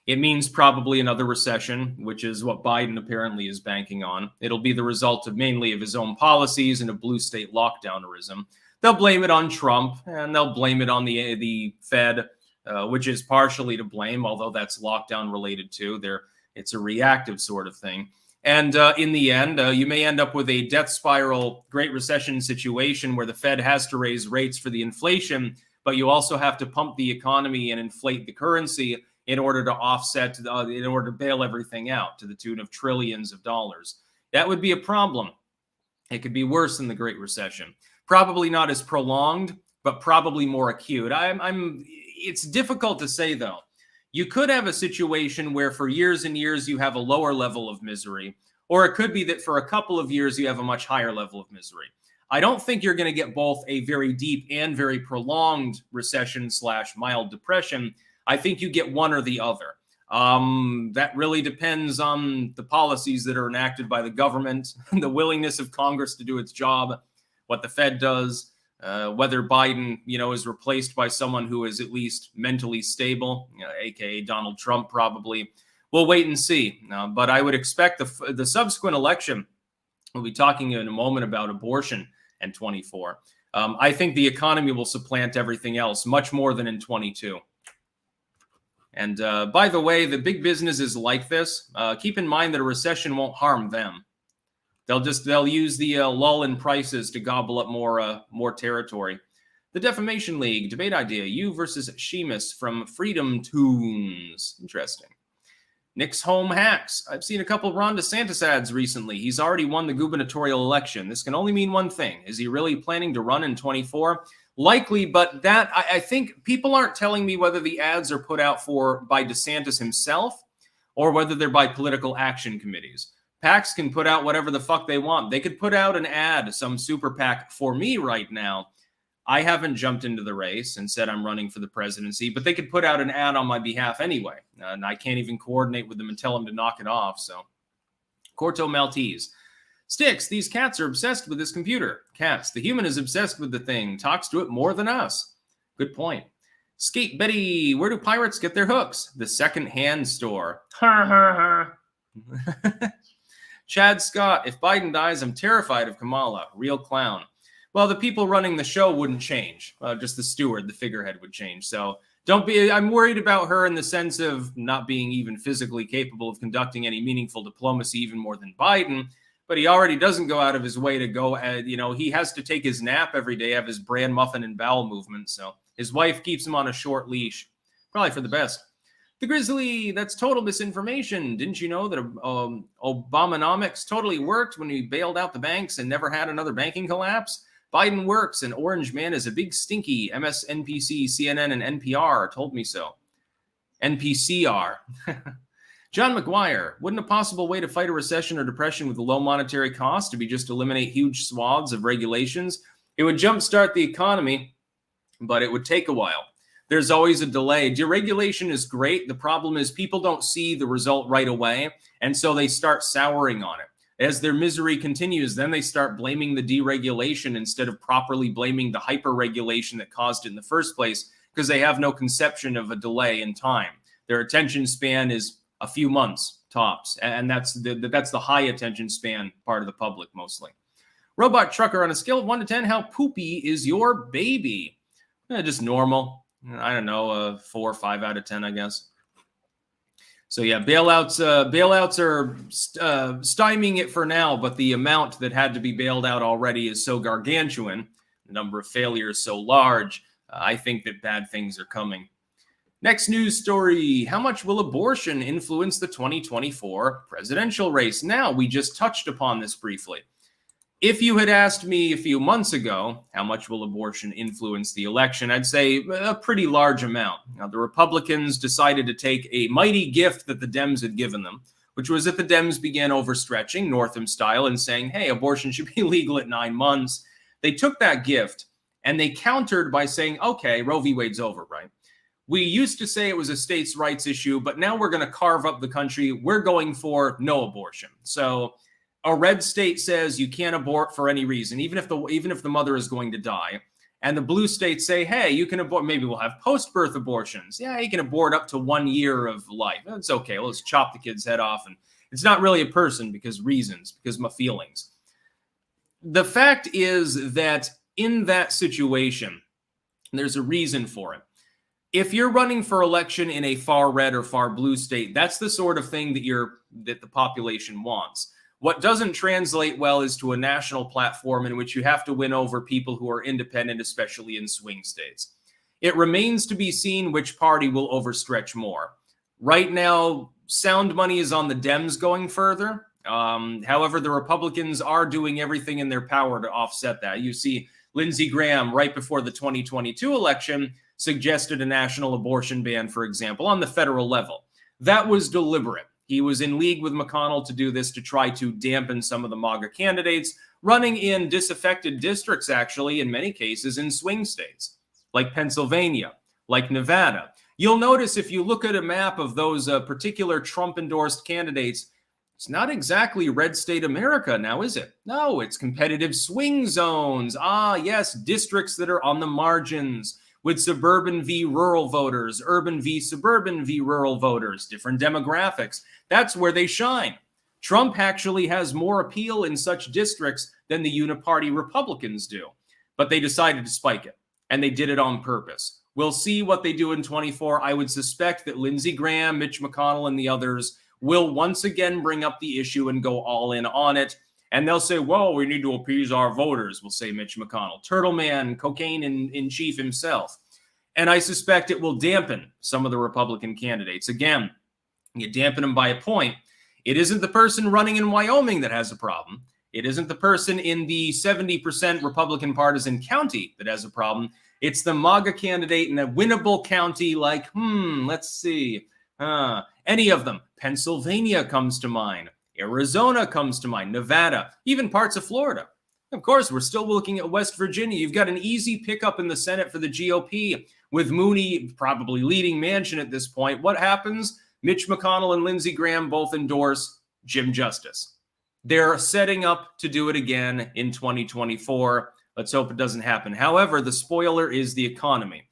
It means probably another recession, which is what Biden apparently is banking on. It'll be the result of mainly of his own policies and a blue state lockdownerism. They'll blame it on Trump, and they'll blame it on the Fed, which is partially to blame, although that's lockdown related too. It's a reactive sort of thing. And in the end, you may end up with a death spiral, Great Recession situation where the Fed has to raise rates for the inflation, but you also have to pump the economy and inflate the currency in order to offset, in order to bail everything out to the tune of trillions of dollars. That would be a problem. It could be worse than the Great Recession. Probably not as prolonged, but probably more acute. It's difficult to say, though. You could have a situation where for years and years you have a lower level of misery, or it could be that for a couple of years you have a much higher level of misery. I don't think you're going to get both a very deep and very prolonged recession / mild depression. I think you get one or the other. That really depends on the policies that are enacted by the government, the willingness of Congress to do its job, what the Fed does, whether Biden, is replaced by someone who is at least mentally stable, aka Donald Trump, probably. We'll wait and see. But I would expect the subsequent election, we'll be talking in a moment about abortion and 24. I think the economy will supplant everything else much more than in 22. And by the way, the big businesses like this, keep in mind that a recession won't harm them. They'll use the lull in prices to gobble up more territory. The Defamation League debate idea: you versus Sheamus from Freedom Tunes. Interesting. Nick's Home Hacks. I've seen a couple of Ron DeSantis ads recently. He's already won the gubernatorial election. This can only mean one thing. Is he really planning to run in 24? Likely, but that I think people aren't telling me whether the ads are put out by DeSantis himself or whether they're by political action committees. PACs can put out whatever the fuck they want. They could put out an ad, some super PAC for me right now. I haven't jumped into the race and said I'm running for the presidency, but they could put out an ad on my behalf anyway. And I can't even coordinate with them and tell them to knock it off. So, Corto Maltese. Sticks, these cats are obsessed with this computer. Cats, the human is obsessed with the thing, talks to it more than us. Good point. Skate Betty, where do pirates get their hooks? The second-hand store. Ha ha ha. Chad Scott, if Biden dies, I'm terrified of Kamala. Real clown. Well, the people running the show wouldn't change. Just the steward, the figurehead would change. So I'm worried about her in the sense of not being even physically capable of conducting any meaningful diplomacy, even more than Biden. But he already doesn't go out of his way to go, he has to take his nap every day, have his bran muffin and bowel movement. So his wife keeps him on a short leash. Probably for the best. The Grizzly, that's total misinformation. Didn't you know that Obamonomics totally worked when he bailed out the banks and never had another banking collapse? Biden works, and Orange Man is a big stinky. MSNBC, CNN, and NPR told me so. NPCR. John McGuire, wouldn't a possible way to fight a recession or depression with a low monetary cost to be just eliminate huge swaths of regulations? It would jumpstart the economy, but it would take a while. There's always a delay. Deregulation is great. The problem is people don't see the result right away, and so they start souring on it. As their misery continues, then they start blaming the deregulation instead of properly blaming the hyper-regulation that caused it in the first place, because they have no conception of a delay in time. Their attention span is a few months tops, and that's the high attention span part of the public mostly. Robot Trucker, on a scale of 1 to 10, how poopy is your baby? Just normal. I don't know, 4 or 5 out of 10, I guess. So yeah, bailouts are stymieing it for now, but the amount that had to be bailed out already is so gargantuan, the number of failures so large, I think that bad things are coming. Next news story, how much will abortion influence the 2024 presidential race? Now, we just touched upon this briefly. If you had asked me a few months ago, how much will abortion influence the election, I'd say a pretty large amount. Now, the Republicans decided to take a mighty gift that the Dems had given them, which was that the Dems began overstretching Northam style and saying, hey, abortion should be legal at 9 months. They took that gift and they countered by saying, okay, Roe v. Wade's over, right? We used to say it was a states' rights issue, but now we're going to carve up the country. We're going for no abortion. So a red state says you can't abort for any reason, even if the mother is going to die. And the blue states say, hey, you can abort. Maybe we'll have post-birth abortions. Yeah, you can abort up to 1 year of life. It's okay. We'll just chop the kid's head off. And it's not really a person because of my feelings. The fact is that in that situation, there's a reason for it. If you're running for election in a far red or far blue state, that's the sort of thing that the population wants. What doesn't translate well is to a national platform in which you have to win over people who are independent, especially in swing states. It remains to be seen which party will overstretch more. Right now, sound money is on the Dems going further. However, the Republicans are doing everything in their power to offset that. You see Lindsey Graham right before the 2022 election suggested a national abortion ban, for example, on the federal level. That was deliberate. He was in league with McConnell to do this to try to dampen some of the MAGA candidates running in disaffected districts, actually, in many cases, in swing states, like Pennsylvania, like Nevada. You'll notice if you look at a map of those particular Trump-endorsed candidates, it's not exactly red state America now, is it? No, it's competitive swing zones. Ah, yes, districts that are on the margins with suburban v. rural voters, urban v. suburban v. rural voters, different demographics. That's where they shine. Trump actually has more appeal in such districts than the uniparty Republicans do. But they decided to spike it, and they did it on purpose. We'll see what they do in 24. I would suspect that Lindsey Graham, Mitch McConnell, and the others will once again bring up the issue and go all in on it. And they'll say, well, we need to appease our voters, will say Mitch McConnell. Turtle Man, cocaine in chief himself. And I suspect it will dampen some of the Republican candidates. Again, you dampen them by a point. It isn't the person running in Wyoming that has a problem. It isn't the person in the 70% Republican partisan county that has a problem. It's the MAGA candidate in a winnable county like, let's see, any of them. Pennsylvania comes to mind. Arizona comes to mind. Nevada, even parts of Florida. Of course, we're still looking at West Virginia. You've got an easy pickup in the Senate for the GOP with Mooney probably leading Manchin at this point. What happens? Mitch McConnell and Lindsey Graham both endorse Jim Justice. They're setting up to do it again in 2024. Let's hope it doesn't happen. However, the spoiler is the economy.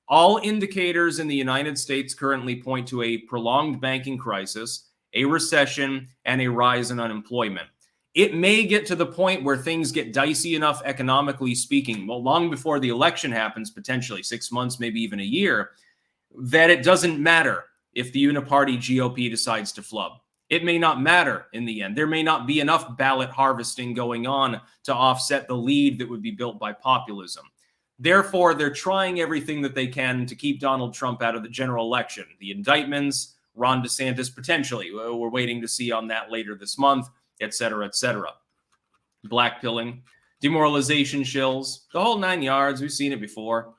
All indicators in the United States currently point to a prolonged banking crisis, a recession, and a rise in unemployment. It may get to the point where things get dicey enough economically speaking, well, long before the election happens, potentially 6 months, maybe even a year, that it doesn't matter if the uniparty GOP decides to flub. It may not matter in the end. There may not be enough ballot harvesting going on to offset the lead that would be built by populism. Therefore, they're trying everything that they can to keep Donald Trump out of the general election. The indictments, Ron DeSantis potentially. We're waiting to see on that later this month, et cetera, et cetera. Blackpilling, demoralization shills, the whole 9 yards. We've seen it before.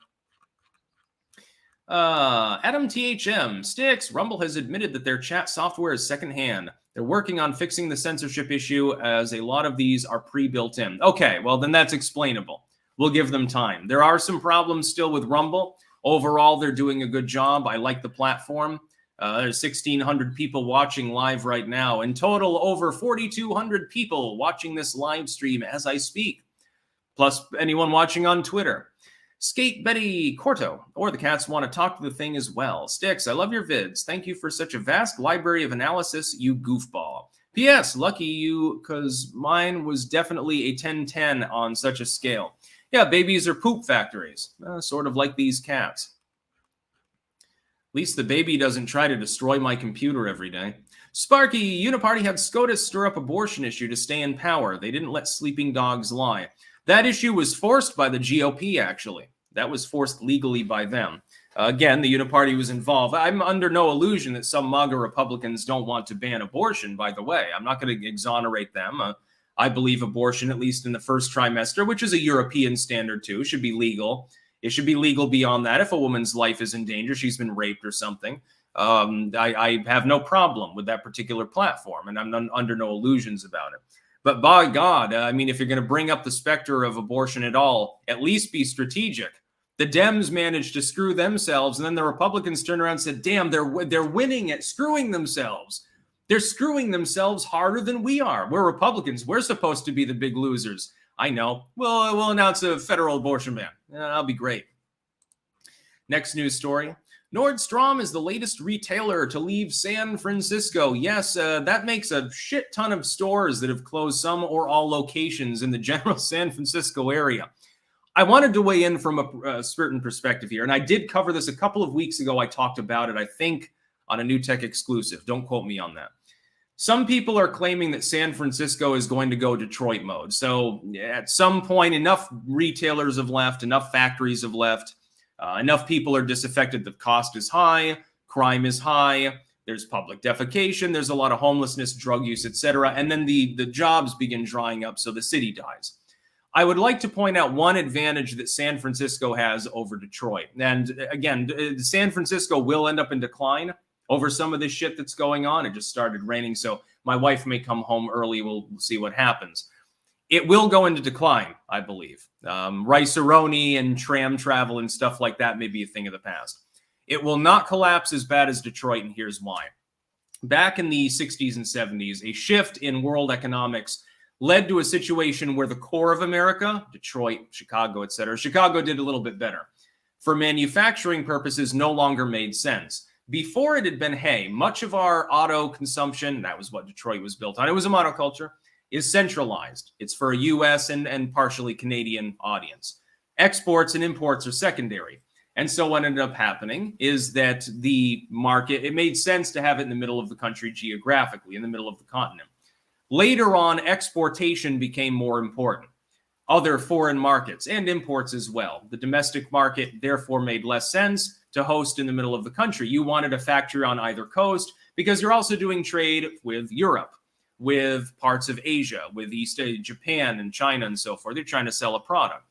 Adam THM, Sticks, Rumble has admitted that their chat software is secondhand. They're working on fixing the censorship issue as a lot of these are pre-built in. Okay, well, then that's explainable. We'll give them time. There are some problems still with Rumble. Overall, they're doing a good job. I like the platform. There's 1,600 people watching live right now. In total, over 4,200 people watching this live stream as I speak. Plus anyone watching on Twitter. Skate Betty Corto, or the cats want to talk to the thing as well. Sticks, I love your vids. Thank you for such a vast library of analysis, you goofball. P.S. Lucky you, because mine was definitely a 10-10 on such a scale. Yeah, babies are poop factories, sort of like these cats. At least the baby doesn't try to destroy my computer every day. Sparky, Uniparty had SCOTUS stir up abortion issue to stay in power. They didn't let sleeping dogs lie. That issue was forced by the GOP, actually. That was forced legally by them. Again, the Uniparty was involved. I'm under no illusion that some MAGA Republicans don't want to ban abortion, by the way. I'm not going to exonerate them. I believe abortion, at least in the first trimester, which is a European standard too, should be legal. It should be legal beyond that. If a woman's life is in danger, she's been raped or something. I have no problem with that particular platform, and I'm under no illusions about it. But by God, I mean, if you're going to bring up the specter of abortion at all, at least be strategic. The Dems managed to screw themselves, and then the Republicans turned around and said, damn, they're winning at screwing themselves. They're screwing themselves harder than we are. We're Republicans. We're supposed to be the big losers. I know. We'll announce a federal abortion ban. That'll be great. Next news story. Nordstrom is the latest retailer to leave San Francisco. Yes, that makes a shit ton of stores that have closed some or all locations in the general San Francisco area. I wanted to weigh in from a certain perspective here, and I did cover this a couple of weeks ago. I talked about it, I think, on a New Tech exclusive. Don't quote me on that. Some people are claiming that San Francisco is going to go Detroit mode. So at some point, enough retailers have left, enough factories have left, enough people are disaffected. The cost is high, crime is high, there's public defecation, there's a lot of homelessness, drug use, etc. And then the jobs begin drying up, so the city dies. I would like to point out one advantage that San Francisco has over Detroit. And again, San Francisco will end up in decline over some of this shit that's going on. It just started raining, so my wife may come home early. We'll see what happens. It will go into decline, I believe. Rice-A-Roni and tram travel and stuff like that may be a thing of the past. It will not collapse as bad as Detroit, and here's why. Back in the 60s and 70s, a shift in world economics led to a situation where the core of America, Detroit, Chicago, etc., Chicago did a little bit better, for manufacturing purposes no longer made sense. Before it had been, hey, much of our auto consumption, that was what Detroit was built on, it was a monoculture, is centralized. It's for a U.S. and partially Canadian audience. Exports and imports are secondary. And so what ended up happening is that the market, it made sense to have it in the middle of the country geographically, in the middle of the continent. Later on, exportation became more important. Other foreign markets and imports as well. The domestic market therefore made less sense to host in the middle of the country. You wanted a factory on either coast because you're also doing trade with Europe, with parts of Asia, with East Japan and China and so forth. They're trying to sell a product.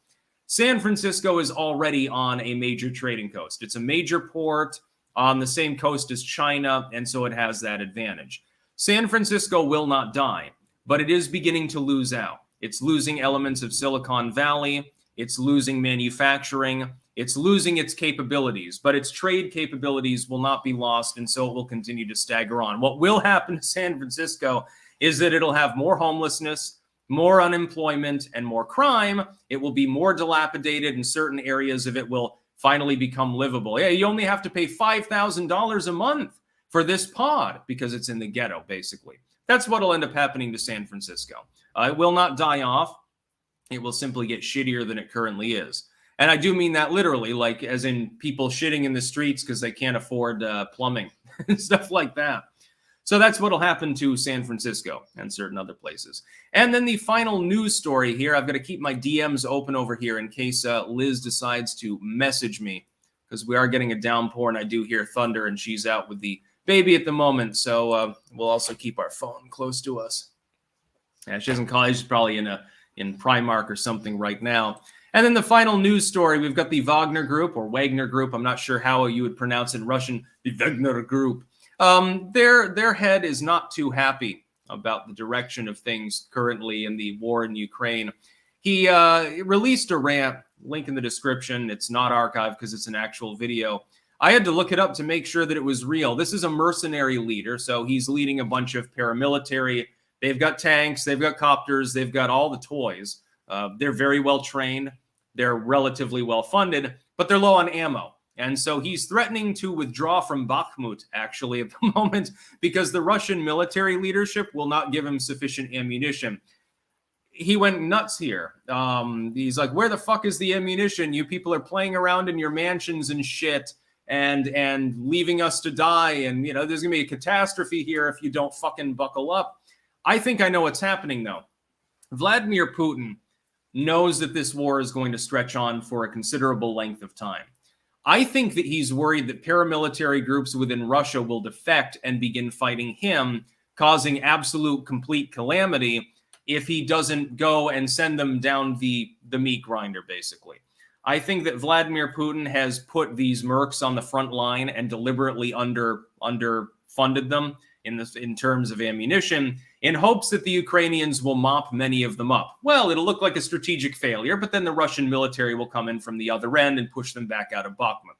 San Francisco is already on a major trading coast. It's a major port on the same coast as China, and so it has that advantage. San Francisco will not die, but it is beginning to lose out. It's losing elements of Silicon Valley. It's losing manufacturing. It's losing its capabilities, but its trade capabilities will not be lost, and so it will continue to stagger on. What will happen to San Francisco is that it'll have more homelessness, more unemployment, and more crime. It will be more dilapidated, and certain areas of it will finally become livable. Yeah, you only have to pay $5,000 a month for this pod because it's in the ghetto, basically. That's what will end up happening to San Francisco. It will not die off. It will simply get shittier than it currently is. And I do mean that literally, like as in people shitting in the streets because they can't afford plumbing and stuff like that. So that's what will happen to San Francisco and certain other places. And then the final news story here, I've got to keep my DMs open over here in case Liz decides to message me, because we are getting a downpour and I do hear thunder and she's out with the baby at the moment. So we'll also keep our phone close to us. Yeah, she doesn't call. She's probably in Primark or something right now. And then the final news story, we've got the Wagner Group or Wagner Group. I'm not sure how you would pronounce it in Russian. The Wagner Group. Their head is not too happy about the direction of things currently in the war in Ukraine. He released a rant, link in the description. It's not archived because it's an actual video. I had to look it up to make sure that it was real. This is a mercenary leader, so he's leading a bunch of paramilitary. They've got tanks, they've got copters, they've got all the toys. They're very well trained. They're relatively well funded, but they're low on ammo. And so he's threatening to withdraw from Bakhmut, actually, at the moment, because the Russian military leadership will not give him sufficient ammunition. He went nuts here. He's like, where the fuck is the ammunition? You people are playing around in your mansions and shit and leaving us to die. And, you know, there's going to be a catastrophe here if you don't fucking buckle up. I think I know what's happening, though. Vladimir Putin knows that this war is going to stretch on for a considerable length of time. I think that he's worried that paramilitary groups within Russia will defect and begin fighting him, causing absolute complete calamity if he doesn't go and send them down the meat grinder, basically. I think that Vladimir Putin has put these mercs on the front line and deliberately underfunded them in terms of ammunition, in hopes that the Ukrainians will mop many of them up. Well, it'll look like a strategic failure, but then the Russian military will come in from the other end and push them back out of Bakhmut.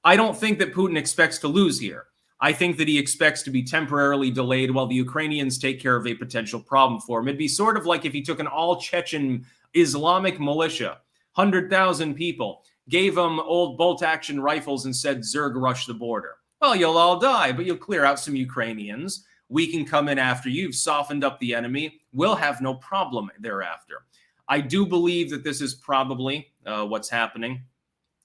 I don't think that Putin expects to lose here. I think that he expects to be temporarily delayed while the Ukrainians take care of a potential problem for him. It'd be sort of like if he took an all-Chechen Islamic militia, 100,000 people, gave them old bolt-action rifles and said, Zerg, rush the border. Well, you'll all die, but you'll clear out some Ukrainians. We can come in after you. You've softened up the enemy. We'll have no problem thereafter. I do believe that this is probably what's happening.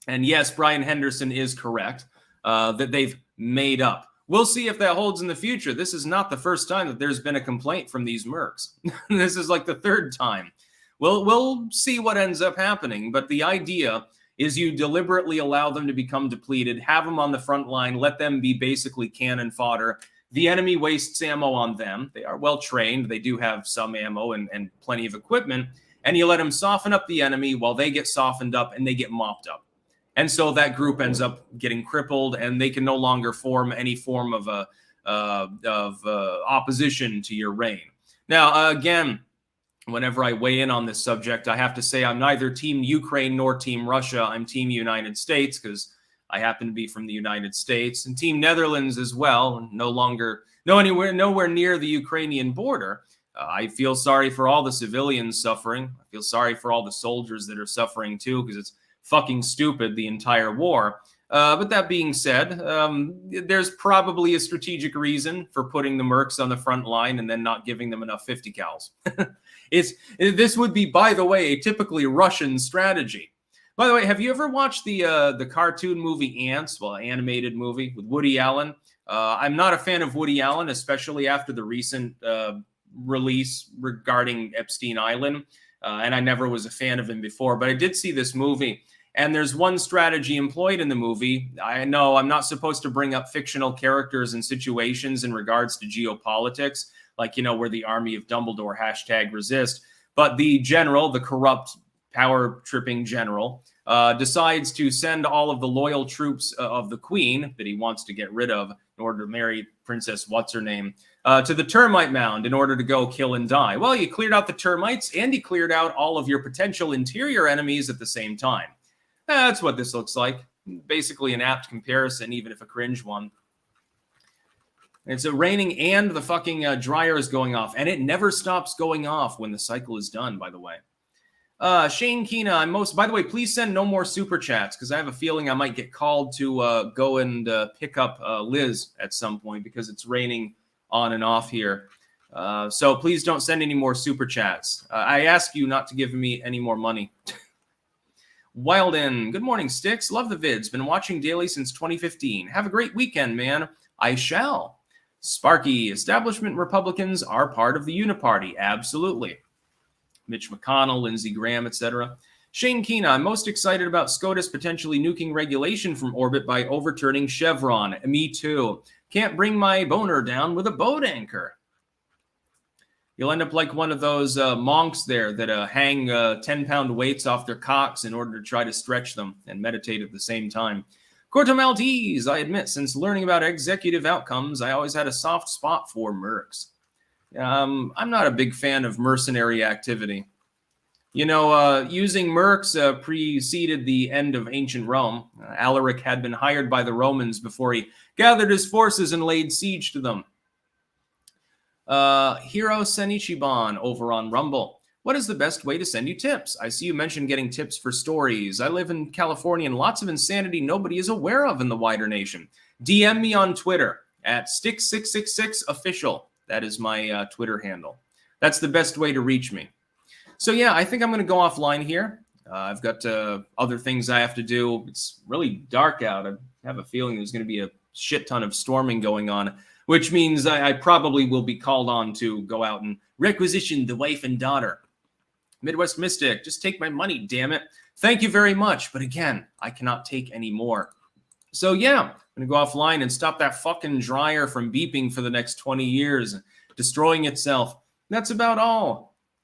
And yes, Brian Henderson is correct that they've made up. We'll see if that holds in the future. This is not the first time that there's been a complaint from these mercs. This is like the third time. We'll see what ends up happening. But the idea is you deliberately allow them to become depleted, have them on the front line, let them be basically cannon fodder. The enemy wastes ammo on them. They are well trained. They do have some ammo and plenty of equipment. and you let them soften up the enemy while they get softened up and they get mopped up. And so that group ends up getting crippled, and they can no longer form any form of opposition to your reign. Now, again, whenever I weigh in on this subject, I have to say I'm neither Team Ukraine nor Team Russia. I'm Team United States because I happen to be from the United States, and Team Netherlands as well. Nowhere near the Ukrainian border. I feel sorry for all the civilians suffering. I feel sorry for all the soldiers that are suffering too, because it's fucking stupid, the entire war. But that being said, there's probably a strategic reason for putting the mercs on the front line and then not giving them enough 50 cals. This would be, by the way, a typically Russian strategy. By the way, have you ever watched the cartoon movie Ants? Well, animated movie with Woody Allen. I'm not a fan of Woody Allen, especially after the recent release regarding Epstein Island. And I never was a fan of him before, but I did see this movie. And there's one strategy employed in the movie. I know I'm not supposed to bring up fictional characters and situations in regards to geopolitics, like, where the army of Dumbledore #resist. But the general, the corrupt, power-tripping general, decides to send all of the loyal troops of the queen that he wants to get rid of in order to marry Princess What's-Her-Name to the termite mound in order to go kill and die. Well, you cleared out the termites and you cleared out all of your potential interior enemies at the same time. That's what this looks like. Basically an apt comparison, even if a cringe one. It's raining and the fucking dryer is going off. And it never stops going off when the cycle is done, by the way. Shane Keena, by the way, please send no more super chats because I have a feeling I might get called to go and pick up Liz at some point because it's raining on and off here. So please don't send any more super chats. I ask you not to give me any more money. Wilden, good morning, Sticks. Love the vids. Been watching daily since 2015. Have a great weekend, man. I shall. Sparky, establishment Republicans are part of the Uniparty. Absolutely. Mitch McConnell, Lindsey Graham, etc. Shane Keena, I'm most excited about SCOTUS potentially nuking regulation from orbit by overturning Chevron. Me too. Can't bring my boner down with a boat anchor. You'll end up like one of those monks there that hang 10-pound weights off their cocks in order to try to stretch them and meditate at the same time. Corto Maltese, I admit, since learning about executive outcomes, I always had a soft spot for mercs. I'm not a big fan of mercenary activity. Using mercs preceded the end of ancient Rome. Alaric had been hired by the Romans before he gathered his forces and laid siege to them. Hiro Senichiban over on Rumble. What is the best way to send you tips? I see you mentioned getting tips for stories. I live in California and lots of insanity nobody is aware of in the wider nation. DM me on Twitter at Stick666official. That is my Twitter handle. That's the best way to reach me. So yeah, I think I'm going to go offline here. I've got other things I have to do. It's really dark out. I have a feeling there's going to be a shit ton of storming going on, which means I probably will be called on to go out and requisition the wife and daughter. Midwest Mystic, just take my money, damn it. Thank you very much. But again, I cannot take any more. So yeah, I'm going to go offline and stop that fucking dryer from beeping for the next 20 years, destroying itself. That's about all.